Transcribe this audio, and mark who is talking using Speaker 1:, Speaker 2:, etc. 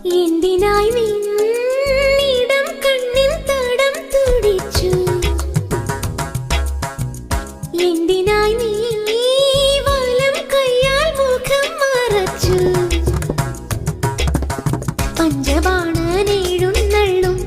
Speaker 1: എന്തിനായി നിന്നിടം കണ്ണിൻ തടം തുടിച്ചു? എന്തിനായി നീ വലം കയ്യാൽ മുഖം മറച്ചു? പഞ്ചബാണനെഴുന്നള്ളും